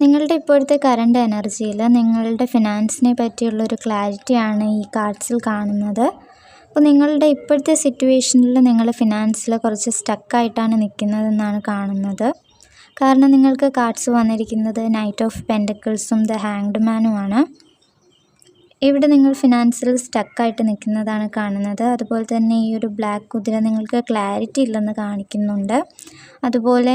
നിങ്ങളുടെ ഇപ്പോഴത്തെ കറണ്ട് എനർജിയിൽ നിങ്ങളുടെ ഫിനാൻസിനെ പറ്റിയുള്ളൊരു ക്ലാരിറ്റിയാണ് ഈ കാർഡ്സിൽ കാണുന്നത്. അപ്പോൾ നിങ്ങളുടെ ഇപ്പോഴത്തെ സിറ്റുവേഷനിൽ നിങ്ങൾ ഫിനാൻസിൽ കുറച്ച് സ്റ്റക്കായിട്ടാണ് നിൽക്കുന്നതെന്നാണ് കാണുന്നത്. കാരണം നിങ്ങൾക്ക് കാർഡ്സ് വന്നിരിക്കുന്നത് നൈറ്റ് ഓഫ് പെൻറ്റക്കിൾസും ദ ഹാങ്ഡ് മാനുമാണ്. ഇവിടെ നിങ്ങൾ ഫിനാൻസിൽ സ്റ്റക്കായിട്ട് നിൽക്കുന്നതാണ് കാണുന്നത്. അതുപോലെ തന്നെ ഈ ഒരു ബ്ലാക്ക് കുതിര നിങ്ങൾക്ക് ക്ലാരിറ്റി ഇല്ലെന്ന് കാണിക്കുന്നുണ്ട്. അതുപോലെ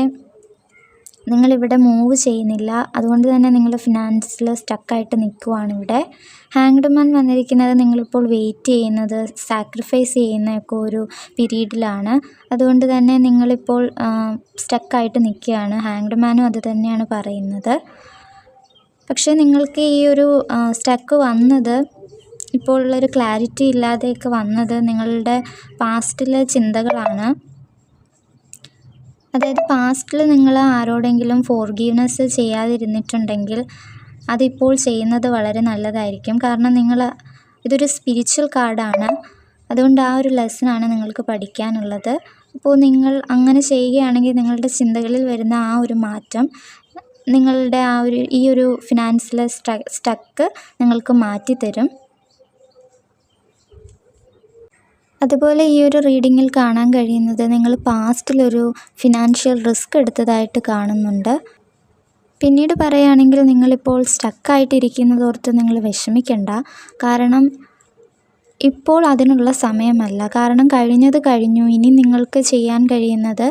നിങ്ങളിവിടെ മൂവ് ചെയ്യുന്നില്ല, അതുകൊണ്ട് തന്നെ നിങ്ങൾ ഫിനാൻസിൽ സ്റ്റക്കായിട്ട് നിൽക്കുവാണ്. ഇവിടെ ഹാങ്ഡ് മാൻ വന്നിരിക്കുന്നത് നിങ്ങളിപ്പോൾ വെയിറ്റ് ചെയ്യുന്നത്, സാക്രിഫൈസ് ചെയ്യുന്നതൊക്കെ ഒരു പീരീഡിലാണ്. അതുകൊണ്ട് തന്നെ നിങ്ങളിപ്പോൾ സ്റ്റക്കായിട്ട് നിൽക്കുകയാണ്. ഹാങ്ഡ് മാനും അത് തന്നെയാണ് പറയുന്നത്. പക്ഷേ നിങ്ങൾക്ക് ഈ ഒരു സ്റ്റക്ക് വന്നത്, ഇപ്പോൾ ഉള്ളൊരു ക്ലാരിറ്റി ഇല്ലാതെയൊക്കെ വന്നത് നിങ്ങളുടെ പാസ്റ്റിലെ ചിന്തകളാണ്. അതായത് പാസ്റ്റിൽ നിങ്ങൾ ആരോടെങ്കിലും ഫോർഗീവ്നെസ് ചെയ്യാതിരുന്നിട്ടുണ്ടെങ്കിൽ അതിപ്പോൾ ചെയ്യുന്നത് വളരെ നല്ലതായിരിക്കും. കാരണം ഇതൊരു സ്പിരിച്വൽ കാർഡാണ്. അതുകൊണ്ട് ആ ഒരു ലെസണാണ് നിങ്ങൾക്ക് പഠിക്കാനുള്ളത്. അപ്പോൾ നിങ്ങൾ അങ്ങനെ ചെയ്യുകയാണെങ്കിൽ നിങ്ങളുടെ ചിന്തകളിൽ വരുന്ന ആ ഒരു മാറ്റം നിങ്ങളുടെ ഈ ഒരു ഫിനാൻസിലെ സ്റ്റക്ക് നിങ്ങൾക്ക് മാറ്റിത്തരും. അതുപോലെ ഈ ഒരു റീഡിങ്ങിൽ കാണാൻ കഴിയുന്നത് നിങ്ങൾ പാസ്റ്റിലൊരു ഫിനാൻഷ്യൽ റിസ്ക് എടുത്തതായിട്ട് കാണുന്നുണ്ട്. പിന്നീട് പറയുകയാണെങ്കിൽ നിങ്ങളിപ്പോൾ സ്റ്റക്കായിട്ടിരിക്കുന്നതോർത്ത് നിങ്ങൾ വിഷമിക്കണ്ട. കാരണം ഇപ്പോൾ അതിനുള്ള സമയമല്ല. കാരണം കഴിഞ്ഞത് കഴിഞ്ഞു. ഇനി നിങ്ങൾക്ക് ചെയ്യാൻ കഴിയുന്നത്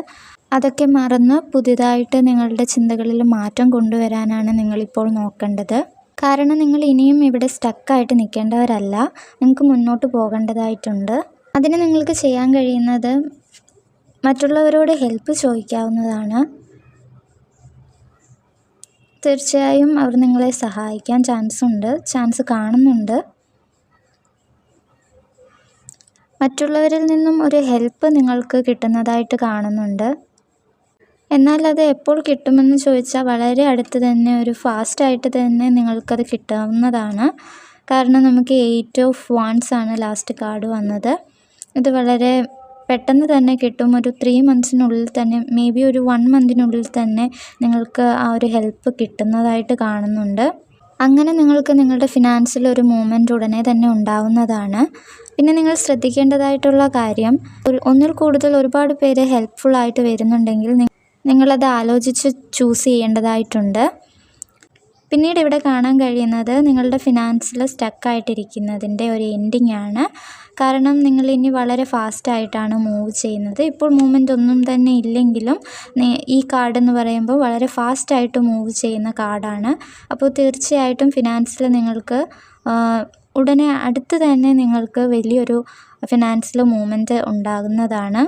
അതൊക്കെ മറന്ന് പുതിയതായിട്ട് നിങ്ങളുടെ ചിന്തകളിൽ മാറ്റം കൊണ്ടുവരാനാണ് നിങ്ങളിപ്പോൾ നോക്കേണ്ടത്. കാരണം നിങ്ങൾ ഇനിയും ഇവിടെ സ്റ്റക്കായിട്ട് നിൽക്കേണ്ടവരല്ല, നിങ്ങൾക്ക് മുന്നോട്ട് പോകേണ്ടതായിട്ടുണ്ട്. അതിന് നിങ്ങൾക്ക് ചെയ്യാൻ കഴിയുന്നത് മറ്റുള്ളവരോട് ഹെൽപ്പ് ചോദിക്കാവുന്നതാണ്. തീർച്ചയായും അവർ നിങ്ങളെ സഹായിക്കാൻ ചാൻസ് കാണുന്നുണ്ട്. മറ്റുള്ളവരിൽ നിന്നും ഒരു ഹെൽപ്പ് നിങ്ങൾക്ക് കിട്ടുന്നതായിട്ട് കാണുന്നുണ്ട്. എന്നാൽ അത് എപ്പോൾ കിട്ടുമെന്ന് ചോദിച്ചാൽ വളരെ അടുത്ത് തന്നെ, ഒരു ഫാസ്റ്റായിട്ട് തന്നെ നിങ്ങൾക്കത് കിട്ടാവുന്നതാണ്. കാരണം നമുക്ക് 8 ഓഫ് വാൻഡ്സ് ആണ് ലാസ്റ്റ് കാർഡ് വന്നത്. ഇത് വളരെ പെട്ടെന്ന് തന്നെ കിട്ടും. ഒരു 3 മന്ത്സിനുള്ളിൽ തന്നെ, മേ ബി ഒരു 1 മന്തിനുള്ളിൽ തന്നെ നിങ്ങൾക്ക് ആ ഒരു ഹെൽപ്പ് കിട്ടുന്നതായിട്ട് കാണുന്നുണ്ട്. അങ്ങനെ നിങ്ങൾക്ക് നിങ്ങളുടെ ഫിനാൻസിൽ ഒരു മൂവ്മെൻറ്റ് ഉടനെ തന്നെ ഉണ്ടാവുന്നതാണ്. പിന്നെ നിങ്ങൾ ശ്രദ്ധിക്കേണ്ടതായിട്ടുള്ള കാര്യം, ഒന്നിൽ കൂടുതൽ ഒരുപാട് പേര് ഹെൽപ്ഫുള്ളായിട്ട് വരുന്നുണ്ടെങ്കിൽ നിങ്ങളത് ആലോചിച്ച് ചൂസ് ചെയ്യേണ്ടതായിട്ടുണ്ട്. പിന്നീട് ഇവിടെ കാണാൻ കഴിയുന്നത് നിങ്ങളുടെ ഫിനാൻസിൽ സ്റ്റക്കായിട്ടിരിക്കുന്നതിൻ്റെ ഒരു എൻഡിങ് ആണ്. കാരണം നിങ്ങൾ ഇനി വളരെ ഫാസ്റ്റായിട്ടാണ് മൂവ് ചെയ്യുന്നത്. ഇപ്പോൾ മൂവ്മെൻ്റ് ഒന്നും തന്നെ ഇല്ലെങ്കിലും ഈ കാർഡ് എന്ന് പറയുമ്പോൾ വളരെ ഫാസ്റ്റായിട്ട് മൂവ് ചെയ്യുന്ന കാർഡാണ്. അപ്പോൾ തീർച്ചയായിട്ടും ഫിനാൻസിൽ നിങ്ങൾക്ക് ഉടനെ അടുത്ത് തന്നെ നിങ്ങൾക്ക് വലിയൊരു ഫിനാൻസിൽ മൂവ്മെൻറ്റ് ഉണ്ടാകുന്നതാണ്.